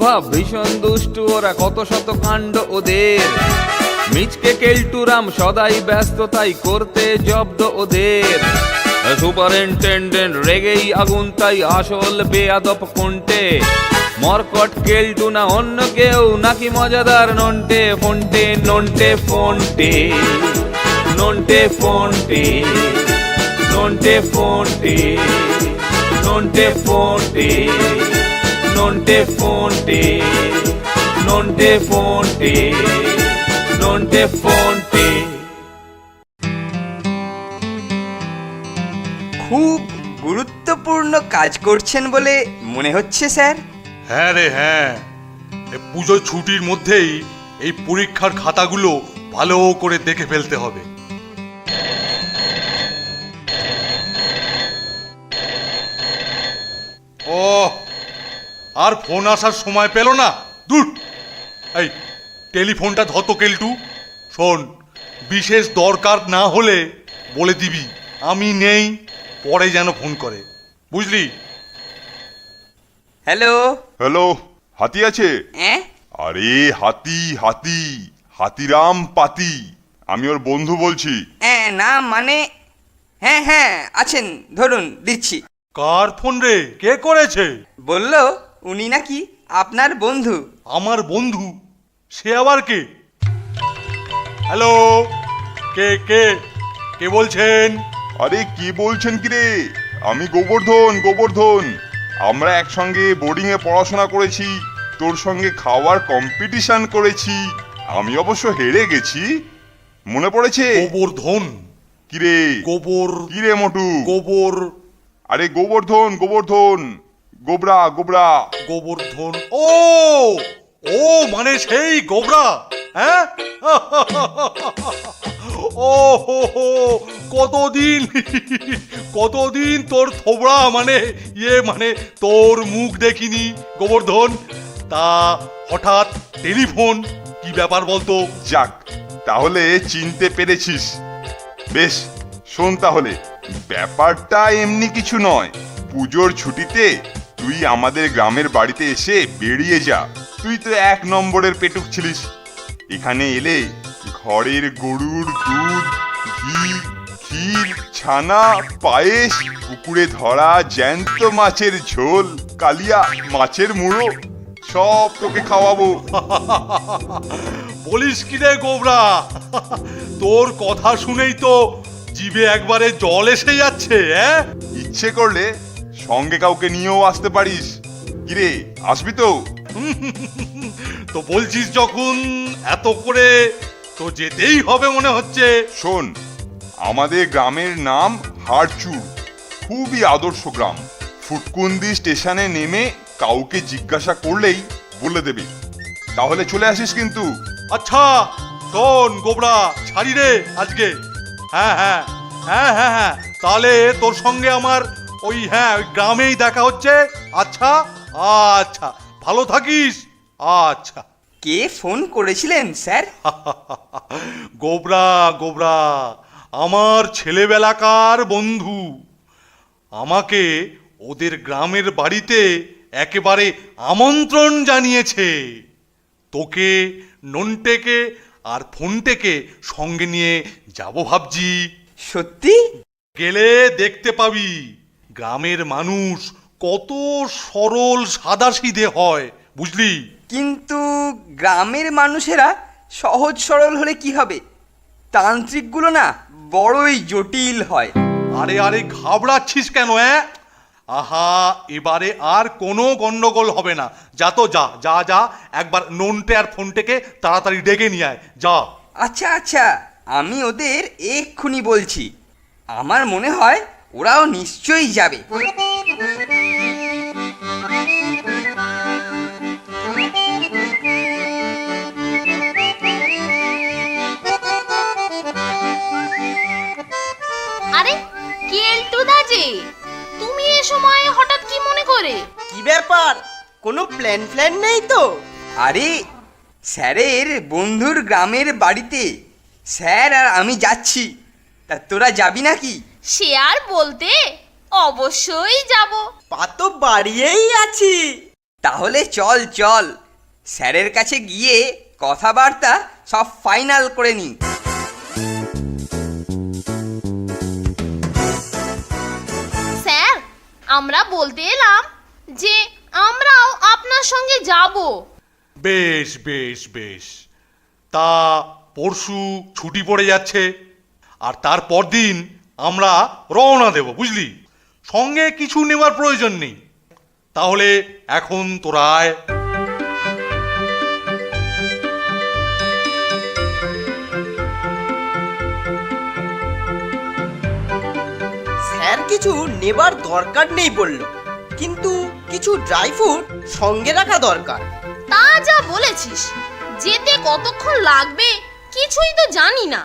ভাব ভীষণ দুষ্টু ওরা, কত শত কাণ্ড ওদের। মিচকে কেলটুরাম সদাই ব্যস্ত, তাই করতে জব্দ ওদের। সুপারিনটেন্ডেন্ট রেগেই আগুন, তাই আসল বেয়াদব কোনটে। মরকট কেলটু না অন্য কেউ, নাকি মজাদার নন্টে ফন্টে, নন্টে ফন্টে, নন্টে ফন্টে, নন্টে ফন্টে, নন্টে ফন্টে, নন্টে ফন্টে, নন্টে ফন্টে, নন্টে ফন্টে। খুব গুরুত্বপূর্ণ কাজ করছেন বলে মনে হচ্ছে স্যার। হ্যাঁ রে হ্যাঁ, পুজোর ছুটির মধ্যেই এই পরীক্ষার খাতাগুলো ভালো করে দেখে ফেলতে হবে। ও আর ফোন আসার সময় পেল না, দূর। এই টেলিফোনটা ধত কেলটু, শোন, বিশেষ দরকার না হলে বলে দিবি আমি নেই, পরে যেন ফোন করে, বুঝলি? হ্যালো হ্যালো, হাতি আছে? হ্যাঁ আরে হাতি হাতি, হাতিরাম পাতি, আমি ওর বন্ধু বলছি। হ্যাঁ না মানে হ্যাঁ হ্যাঁ আছেন, ধরুন দিচ্ছি। কার ফোন রে? কে করেছে? বলল উনি নাকি আপনার বন্ধু। আমার বন্ধু? সে আবার কে? হ্যালো, কে কে কে বলছেন? আরে কি বলছেন কি রে? আমি গোবর্ধন, গোবর্ধন। আমরা একসঙ্গে বোর্ডিং এ পড়াশোনা করেছি, তোর সঙ্গে খাওয়ার কম্পিটিশন করেছি, আমি অবশ্য হেরে গেছি, মনে পড়েছে? গোবর্ধন? কিরে গোবর? কিরে মোটু? গোবর? আরে গোবর্ধন, গোবর্ধন, গোবরা গোবরা। গোবর্ধন? ও ও মানে সেই গোবরা, হ্যাঁ? ও হো হো, কতদিন কতদিন তোর থোবড়া মানে মানে তোর মুখ দেখিনি গোবর্ধন। তা হঠাৎ টেলিফোন, কি ব্যাপার বলতো? যাক, তাহলে চিনতে পেরেছিস। বেশ, শোন তাহলে, ব্যাপারটা এমনি কিছু নয়। পুজোর ছুটিতে তুই আমাদের গ্রামের বাড়িতে এসে বেরিয়ে যা। তুই তো 1 নম্বরের পেটুক ছিলিস। এখানে এলে ঘরের গরুর দুধ, ঘি, ক্ষীর, ছানা, পায়েস, পুকুরে ধরা জ্যান্ত মাছের ঝোল, কালিয়া, মাছের মুড়ো, সব তোকে খাওয়াবো। বলিস কি রে গোবরা? তোর কথা শুনেই তো জিভে একবারে জল এসে যাচ্ছে। ইচ্ছে করলে সঙ্গে কাউকে নিয়েও আসতে পারিস। কিরে, আসবি তো? তো বলছিস যখন, এত করে তো যেতেই হবে মনে হচ্ছে। শোন, আমাদের গ্রামের নাম হাড়চুর, খুবই আদর্শ গ্রাম। ফুটকুন্দি স্টেশনে নেমে কাউকে জিজ্ঞাসা করলেই বলে দেবে। তাহলে চলে আসিস কিন্তু। আচ্ছা শোন গোবরা, ছাড়ি রে আজকে। হ্যাঁ হ্যাঁ হ্যাঁ হ্যাঁ হ্যাঁ, তাহলে তোর সঙ্গে আমার ওই ওই গ্রামেই দেখা হচ্ছে। আচ্ছা আচ্ছা, ভালো থাকিস। আচ্ছা। কে ফোন করেছিলেন স্যার? গোবরা, গোবরা আমার ছেলেবেলাকার বন্ধু। আমাকে ওদের গ্রামের বাড়িতে একেবারে আমন্ত্রণ জানিয়েছে। তোকে, নন্টেকে আর ফোনটেকে সঙ্গে নিয়ে যাব ভাবছি। সত্যি? গেলে দেখতে পাবি গ্রামের মানুষ কত সরল সাদাসিধে হয়, বুঝলি? কিন্তু গ্রামের মানুষেরা সহজ সরল হলে কি হবে? তান্ত্রিকগুলো না বড়ই জটিল হয়। আরে আরে, ঘাবড়াচ্ছিস কেন? আহা, এবারে আর কোনো গন্ডগোল হবে না। যা তো, যা যা যা, একবার নন্টে আর ফোনটেকে তাড়াতাড়ি ডেকে নিয়ে আয়, যা। আচ্ছা আচ্ছা, আমি ওদের এক্ষুনি বলছি। আমার মনে হয় ওরাও নিশ্চয়ই যাবে। আরে কেলটুদা যে, তুমি এ সময় হঠাৎ কি মনে করে? কি ব্যাপার, কোনো প্ল্যান নেই তো? আরে স্যারের বন্ধুর গ্রামের বাড়িতে স্যার আর আমি যাচ্ছি। তা তোরা যাবি নাকি? সে আর বলতে, অবশ্যই যাব। পা তো বাড়িয়েই আছি। তাহলে চল চল স্যারের কাছে গিয়ে কথাবার্তা সব ফাইনাল করে নি। স্যার, আমরা বলতে এলাম যে আমরাও আপনার সঙ্গে যাব। বেশ বেশ বেশ, তা পরশু ছুটি পড়ে যাচ্ছে, আর তারপর দিন আমরা রওনা দেব, বুঝলি? সঙ্গে কিছু নেওয়ার প্রয়োজন নেই। তাহলে এখন তোরা আয়। স্যার কিছু নেবার দরকার নেই বলল, কিন্তু কিছু ড্রাই ফ্রুট সঙ্গে রাখা দরকার। তা যা বলেছিস, যেতে কতক্ষণ লাগবে কিছুই তো জানি না।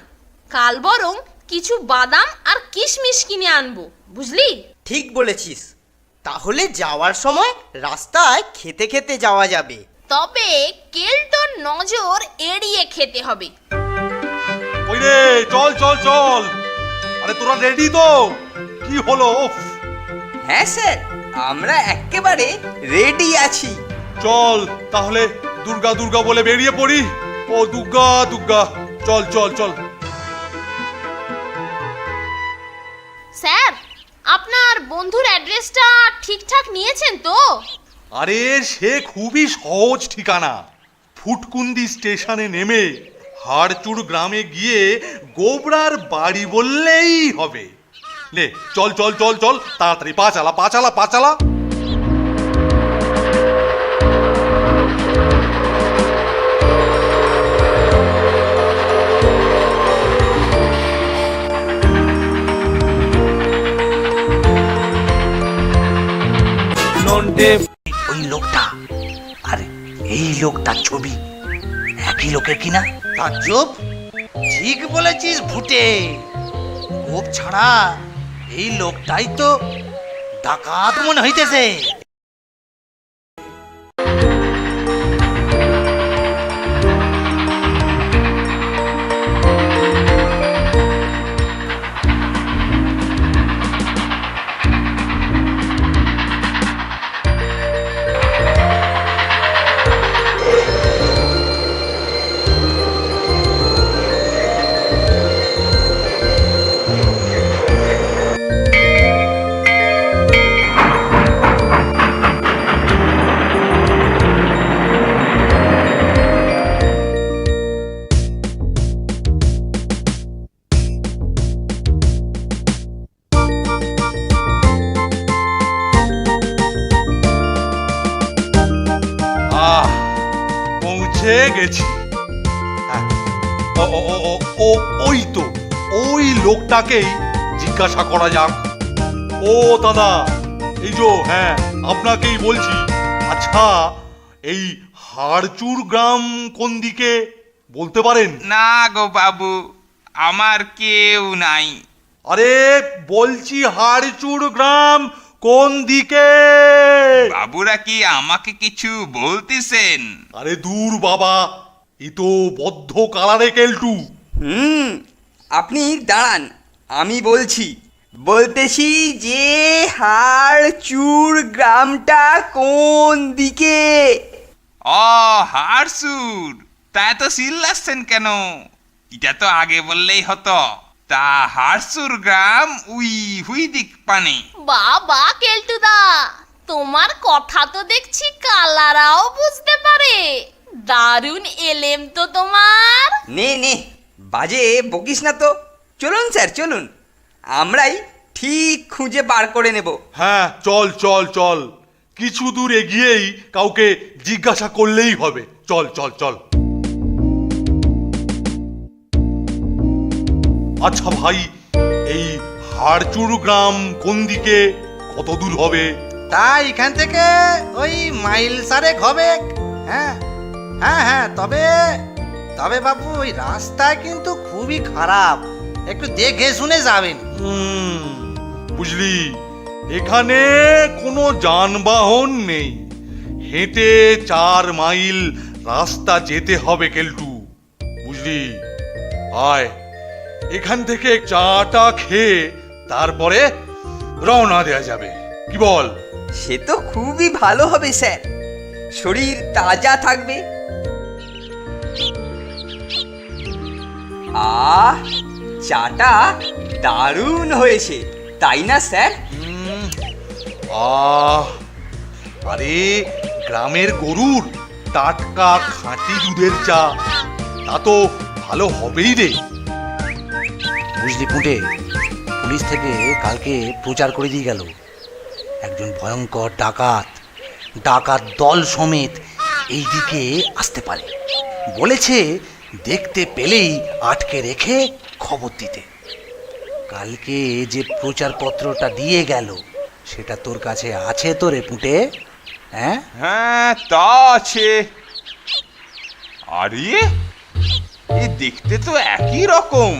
কাল বরং কিছু বাদাম আর কিশমিশ কিনে আনবো, বুঝলি? ঠিক বলেছিস, তাহলে যাওয়ার সময় রাস্তায় খেতে খেতে যাওয়া যাবে। তবে কেল্টোর নজর এড়িয়ে খেতে হবে। ওই রে, চল চল চল। আরে তোরা রেডি তো? কি হলো? উফ, হ্যাঁ স্যার, আমরা একেবারে রেডি আছি। চল তাহলে দুর্গা দুর্গা বলে বেরিয়ে পড়ি। ও দুর্গা দুর্গা, চল চল চল। স্যার, আপনার বন্ধুর অ্যাড্রেসটা ঠিকঠাক নিয়েছেন তো? আরে সে খুবই সহজ ঠিকানা। ফুটকুন্দি স্টেশনে নেমে হাড়চুর গ্রামে গিয়ে গোবরার বাড়ি বললেই হবে। নে চল চল চল চল, তাড়াতাড়ি পা চালা পা চালা পা চালা। নন্টে ওই লোকটা আর এই লোকটার ছবি একই লোকের কিনা? তাজ্জব, ঠিক বলেছিস ভুটে। গোপ ছাড়া এই লোকটাই তো ডাকাত মনে হইতেছে। আহ, পৌঁছে গেছি। হ্যাঁ, ও ও ও ও ও ওই তো, ওই লোকটাকেই জিজ্ঞাসা করা যাক। ও দাদা, এই যে, হ্যাঁ আপনাকেই বলছি। আচ্ছা, এই হাড়চুর গ্রাম কোন দিকে বলতে পারেন? না গো বাবু, আমার কেউ নাই। আরে বলছি হাড়চুর গ্রাম কোন দিকে? বাবুরা কি আমাকে কিছু বলতেছেন? আরে দূর বাবা, এ তো বদ্ধ কালারে কেলটু। আপনি দাঁড়ান, আমি বলছি। বলতেছি যে হাড়চুর গ্রামটা কোন দিকে। ও হারসুর, তা এত চিল্লাচ্ছেন কেন? এটা তো আগে বললেই হতো। তা হারসুর গ্রাম উই হুই দিক পানে। বাবা কেল্টুদা, তোমার কথা তো দেখছি কালারাও বুঝতে পারে। দারুণ এলেম তো তোমার। নে নে, বাজে বকিস না তো। চলুন স্যার চলুন, আমরাই ঠিক খুঁজে বার করে নেব। হ্যাঁ চল চল চল, কিছু দূর এগিয়েই কাউকে জিজ্ঞাসা করলেই হবে। চল চল চল। আচ্ছা ভাই, এই হাড়চুর গ্রাম কোন দিকে, কত দূর হবে? তা এখান থেকে ওই মাইল 4 হবে। হ্যাঁ হ্যাঁ হ্যাঁ, তবে তবে বাবু ওই রাস্তা কিন্তু খুবই খারাপ, একটু দেখে শুনে যাবেন। বুঝলি, এখানে কোনো যানবাহন নেই। হেঁটে 4 মাইল রাস্তা যেতে হবে কেলটু, বুঝলি? আয়, এখান থেকে চাটা খেয়ে তারপরে রওনা দেওয়া যাবে, কি বল? সে তো খুবই ভালো হবে স্যার। শরীর তাজা থাকবে। চাটা দারুণ হয়েছে, তাই না স্যার? আরে গ্রামের গরুর টাটকা খাঁটি দুধের চা, তা তো ভালো হবেই রে। বুঝলি পুঁটে, পুলিশ থেকে কালকে প্রচার করে দিয়ে গেল একজন ভয়ঙ্কর ডাকাত দল সমেত এই দিকে আসতে পারে। বলেছে দেখতে পেলেই আটকে রেখে খবর দিতে। কালকে যে প্রচারপত্রটা দিয়ে গেল সেটা তোর কাছে আছে তো রে পুঁটে? হ্যাঁ হ্যাঁ, তা আছে। আরে এ দেখতে তো একই রকম,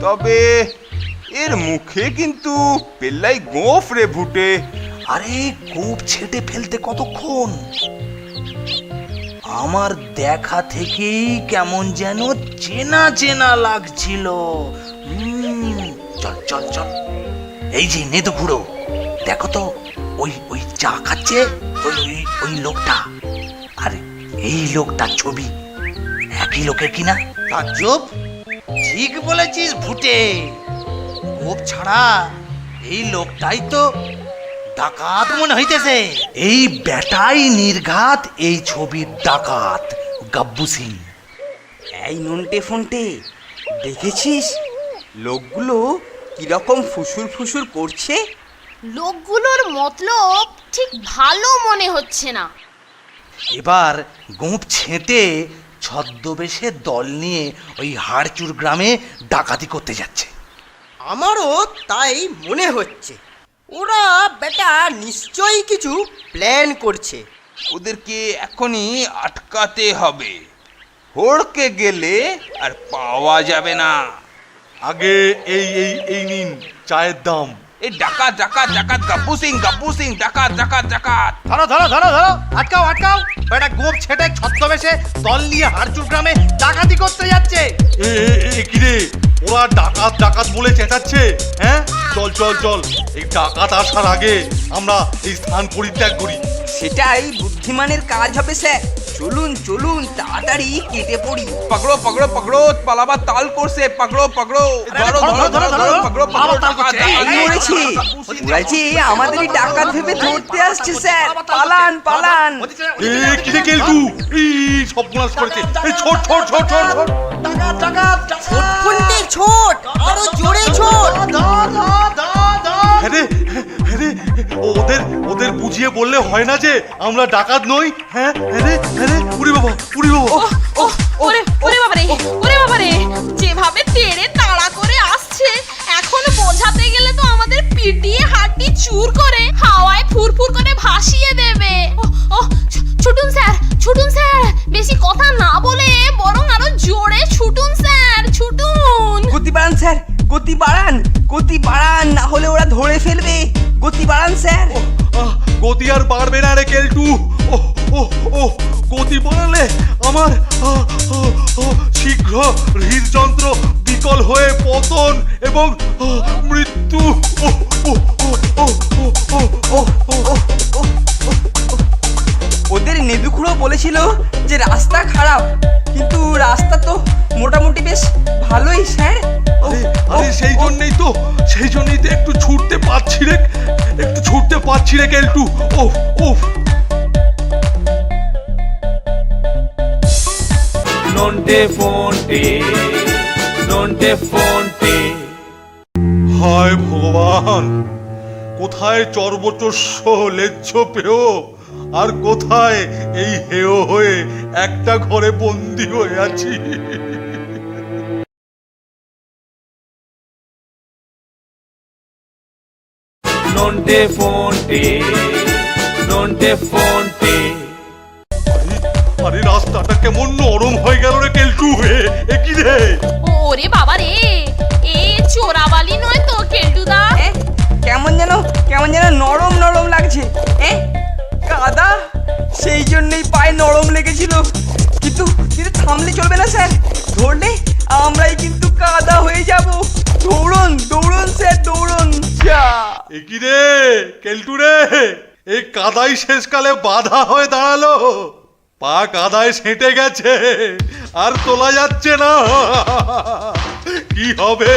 তবে এর মুখে কিন্তু পেল্লাই গোঁফ রে ভুটে। আরে গোপ ছেটে ফেলতে কতক্ষণ? আমার দেখা থেকেই কেমন যেন চেনা চেনা লাগছিল। চল চল চল, এই যে নেদু খুড়ো, দেখো তো ওই ওই চা খাচ্ছে ওই ওই লোকটা আর এই লোকটার ছবি একই লোকের কিনা? তাজ্জব, ঠিক বলেছিস ভুটে। গোপ ছাড়া এই লোকটাই তো ডাকাত মনে হইতেছে। এই বেটাই নির্ঘাত এই ছবির ডাকাত, গাব্বু সিং। এই নন্টে ফন্টে, দেখেছিস লোকগুলো কিরকম ফুসুর ফুসুর করছে? লোকগুলোর মতলব ঠিক ভালো মনে হচ্ছে না। এবার গোপ ছেঁটে ছদ্মবেশে দল নিয়ে ওই হাড়চুর গ্রামে ডাকাতি করতে যাচ্ছে। আমারও তাই মনে হচ্ছে। ওরা বেটা নিশ্চয়ই কিছু প্ল্যান করছে। ওদেরকে এখনই আটকাতে হবে, হড়কে গেলে আর পাওয়া যাবে না। আগে এই এই এই নিন চায়ের দাম। এই ডাকাত ডাকাত ডাকাত, গাব্বু সিং ডাকাত ডাকাত ডাকাত। ধরো ধরো ধরো ধরো, আটকাও আটকাও, বেটা গোপ ছেটে ছদ্মবেশে দল নিয়ে হাড়চুর গ্রামে ডাকাতি করতে যাচ্ছে। এ কি রে, ওরা ডাকাত ডাকাত বলে চেঁচাচ্ছে? হ্যাঁ, চল চল চল, এই ডাকাত আসার আগে আমরা এই স্থান পরিত্যাগ করি। সেটাই বুদ্ধিমানের কাজ হবে স্যার। চলুন চলুন, তাড়াতাড়ি কেটে পড়ি। পকড়ো পকড়ো পকড়ো, পালাবার তাল করছে। পকড়ো পকড়ো, ধরো ধরো ধরো ধরো, পকড়ো পকড়ো, ডাকাত মরেছি, ওরা যে আমাদেরই ডাকাত ভেবে ধরতে আসছে স্যার। পালান পালান। এ কি রে কেলটু, এই সব গুনাশ করেছে। এই ছোট ছোট ছোট ছোট ছোট, ডাকাত ডাকাত ছোট ফন্টে ছোট, আরো জোরে ছোট। হ্যাঁ রে, ওদের ওদের বুঝিয়ে বললে হয় না যে আমরা ডাকাত নই? হ্যাঁ রে, উড়ি বাবা উড়ি বাবা। ওরে ওরে বাবারে, ওরে বাবারে, যেভাবে তেড়ে তাড়া করে আসছে, এখন বোঝাতে গেলে তো আমাদের পিটিয়ে হাড্ডি চুর করে হাওয়ায় ফুরফুর করে ভাসিয়ে দেবে। ও ছুটুন স্যার, বেশি কথা না বলে বরং আরো জোরে ছুটুন স্যার, ছুটুন। গতি বাড়ান স্যার, গতি বাড়ান, না হলে ওরা ধরে ফেলবে। গতি বাড়ান স্যার। গতি আর বাড়বে না রে কেলটু। গতি বাড়ালে আমার শীঘ্র হৃদযন্ত্র বিকল হয়ে পতন এবং মৃত্যু। ওদের নেদুখুড়ো বলেছিল যে রাস্তা খারাপ, কিন্তু রাস্তা তো মোটামুটি বেশ ভালোই স্যার। আরে সেই জন্যই তো একটু ছুটতে পারছি রে কেলটু। নন্টে ফন্টে। হায় ভগবান, কোথায় চর্বচস্য লেজ্জ পেয়, আর কোথায় এই হেয় হয়ে একটা ঘরে বন্দি হয়ে আছি। নন্টে ফন্টে। আরে রাস্তাটা কেমন নরম হয়ে গেল রে কেলটু। এ কি রে? ওরে বাবারে, এ চোরাবালি নয় তো কেলটুদা? কেমন যেন নরম নরম লাগছে। কাদা, সেই জন্যই পায়ে নরম লেগেছিল। কিন্তু থামলে চলবে না স্যার, ধরলে আমরাই কিন্তু কাদা হয়ে যাব। দৌড়ুন স্যার, দৌড়ুন। এ কি রে কেলটু রে, এই কাদাই শেষকালে বাধা হয়ে দাঁড়ালো। পা কাদায় সেঁটে গেছে, আর তোলা যাচ্ছে না। কি হবে?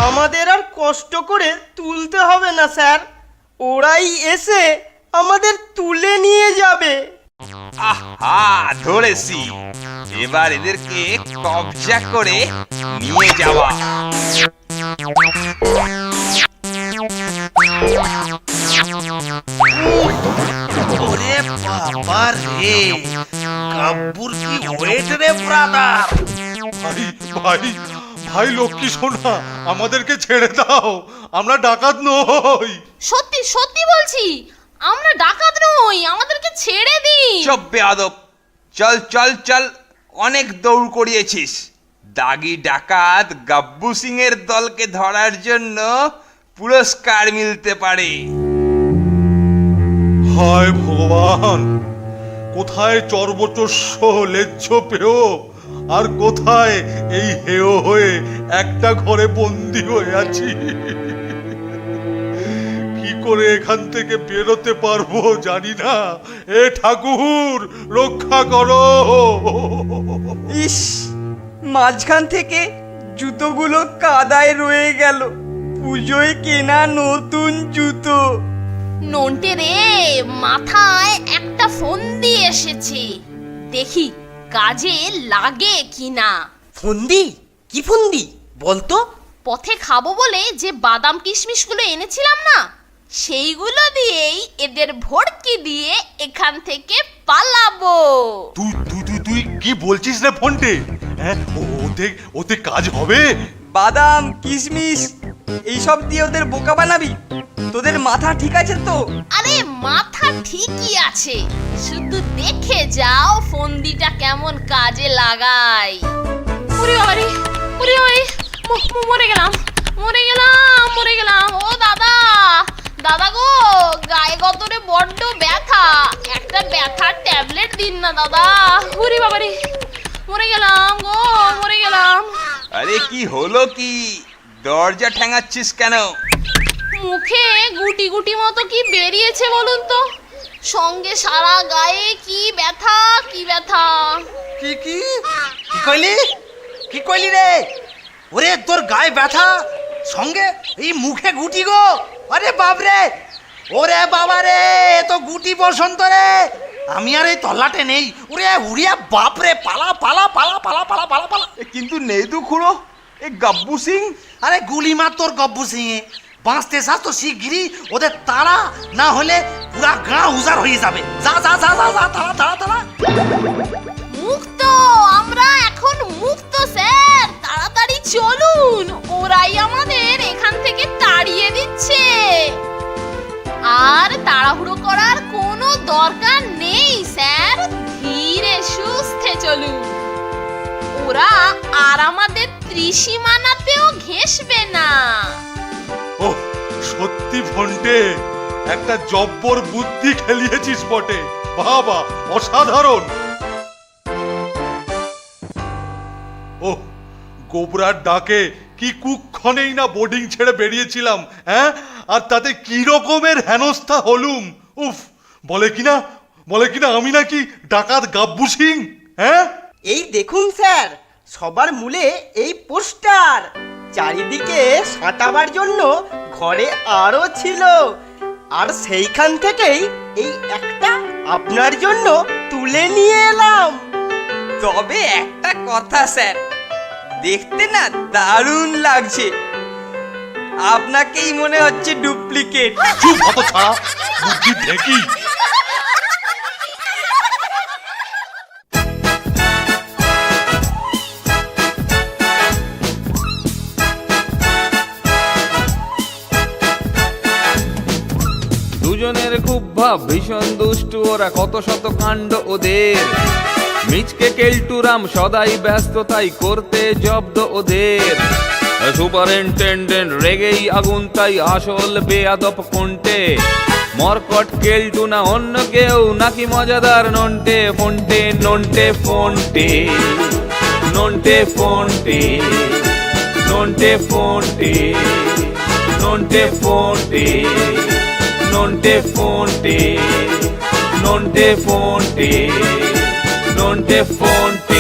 আমাদের আর কষ্ট করে তুলতে হবে না স্যার, ওরাই এসে আমাদের তুলে নিয়ে যাবে। আহা, ধরেছি। এবার এদেরকে কবজা করে নিয়ে যাওয়া। ওরে বাবা রে, গাব্বুর কি ওয়েট রে ব্রাদার। ভাই ভাই ভাই লক্ষ্মী সোনা, আমাদেরকে ছেড়ে দাও, আমরা ডাকাত নই। সত্যি সত্যি বলছি, আমরা ডাকাত নই, আমাদেরকে ছেড়ে দিন। চপ বেয়াদব, চল চল চল, অনেক দৌড় করিয়েছিস। দাগি ডাকাত গাব্বু সিং এর দলকে ধরার জন্য পুরস্কার মিলতে পারে। হায় ভগবান, কোথায় চর্বচস্য লেজ্জ পেয়, আর কোথায় এই হেয় হয়ে একটা ঘরে বন্দি হয়ে আছি। কি করে এখান থেকে বেরোতে পারবো জানি না। এ ঠাকুর, রক্ষা করো। ইস, মাঝখান থেকে জুতোগুলো কাদায় রয়ে গেল, পুজোয় কেনা নতুন জুতো। নন্টে রে, মাথায় একটা ফন্দি এসেছে, দেখি কাজে লাগে কিনা। ফন্দি? কি ফন্দি বলতো? পথে খাবো বলে যে বাদাম কিশমিশগুলো এনেছিলাম না, সেইগুলো দিয়েই এদের ভর্তি দিয়ে এখান থেকে পালাবো। তুই তুই তুই তুই কি বলছিস রে ফন্টে? হ্যাঁ, ওতে ওতে কাজ হবে? বাদাম কিশমিশ এইসব দিয়ে ওদের বোকা বানাবি? তোদের মাথা ঠিক আছে তো? আরে মাথা ঠিকই আছে, শুধু দেখে যাও ফন্দিটা কেমন কাজে লাগাই। ওরে বাবারে, ওরে বাবারে, মরে গেলাম, মরে গেলাম, মরে গেলাম। ও দাদা, দাদা গো, গায়ে গতরে বড্ড ব্যথা, একটা ব্যথার ট্যাবলেট দিন না দাদা। ওরে বাবারে, মরে গেলাম গো, মরে গেলাম। আরে কি হলো কি? দরজা ঠ্যাঙাচ্ছিস কেন? মুখে গুটি গুটি মতো কি বেরিয়েছে বলুন তো, সঙ্গে সারা গায়ে কি ব্যথা, কি ব্যথা। কি কি কি কইলি? কি কইলি রে? ওরে তোর গায়ে ব্যথা, সঙ্গে এই মুখে গুটি গো। আরে বাপরে, ওরে বাবা রে, এ তো গুটি বসন্ত রে। আমি আর এই তল্লাটে নেই। ওরে উড়িয়া বাপরে, পালা পালা পালা পালা পালা পালা পালা। কিন্তু নেদু খুঁড়ো, এ গাব্বু সিং। আরে গুলি মার তোর গব্বু সিংয়ে, বাঁচতে চাস তো শিগগিরই ওদের তাড়া, না হলে পুরা গাঁ উজাড় হয়ে যাবে। যা যা যা যা যা, তাড়া তাড়া তাড়া। মুক্ত, আমরা এখন মুক্ত স্যার, তাড়াতাড়ি চলুন, ওরাই আমাদের এখান থেকে তাড়িয়ে দিচ্ছে। আর তাড়াহুড়ো করার কোনো দরকার নেই স্যার, ধীরে সুস্থে চলুন, ওরা আর আমাদের ত্রিসীমানাতেও ঘেঁষবে না। ও সত্যি ফন্টে, একটা জব্বর বুদ্ধি খেলিয়েছিস বটে। বাবা, অসাধারণ। ও গোবরার ডাকে কি কুক্ষণেই না বোর্ডিং ছেড়ে বেরিয়েছিলাম, হ্যাঁ, আর তাতে কি রকমের হেনস্থা হলুম। উফ, বলে কিনা আমি নাকি ডাকাত গাব্বু সিং। হ্যাঁ, এই দেখুন স্যার, সবার মূলে এই পোস্টার, চারিদিকে সাঁটাবার জন্য ঘরে আরো ছিল, আর সেইখান থেকেই এই একটা আপনার জন্য তুলে নিয়ে এলাম। তবে একটা কথা স্যার, দেখতে না দারুণ লাগছে, আপনাকেই মনে হচ্ছে ডুপ্লিকেট। চুপ হত ছাড়া, বুদ্ধি ঢেকি। দুজনের খুব ভাব, ভীষণ দুষ্টু ওরা, কত শত কাণ্ড ওদের। মিচকে কেলটুরাম সদাই ব্যস্ত, তাই করতে জব্দ ওদের। সুপারিনটেন্ডেন্ট রেগেই আগুন, তাই আসল বেয়াদব কোনটে। মরকট কেলটু না অন্য কেউ, নাকি মজাদার নন্টে ফন্টে, নন্টে ফন্টে, নন্টে ফন্টে, নন্টে ফন্টে, নন্টে ফন্টে, Nonte fonte, nonte fonte, nonte fonte.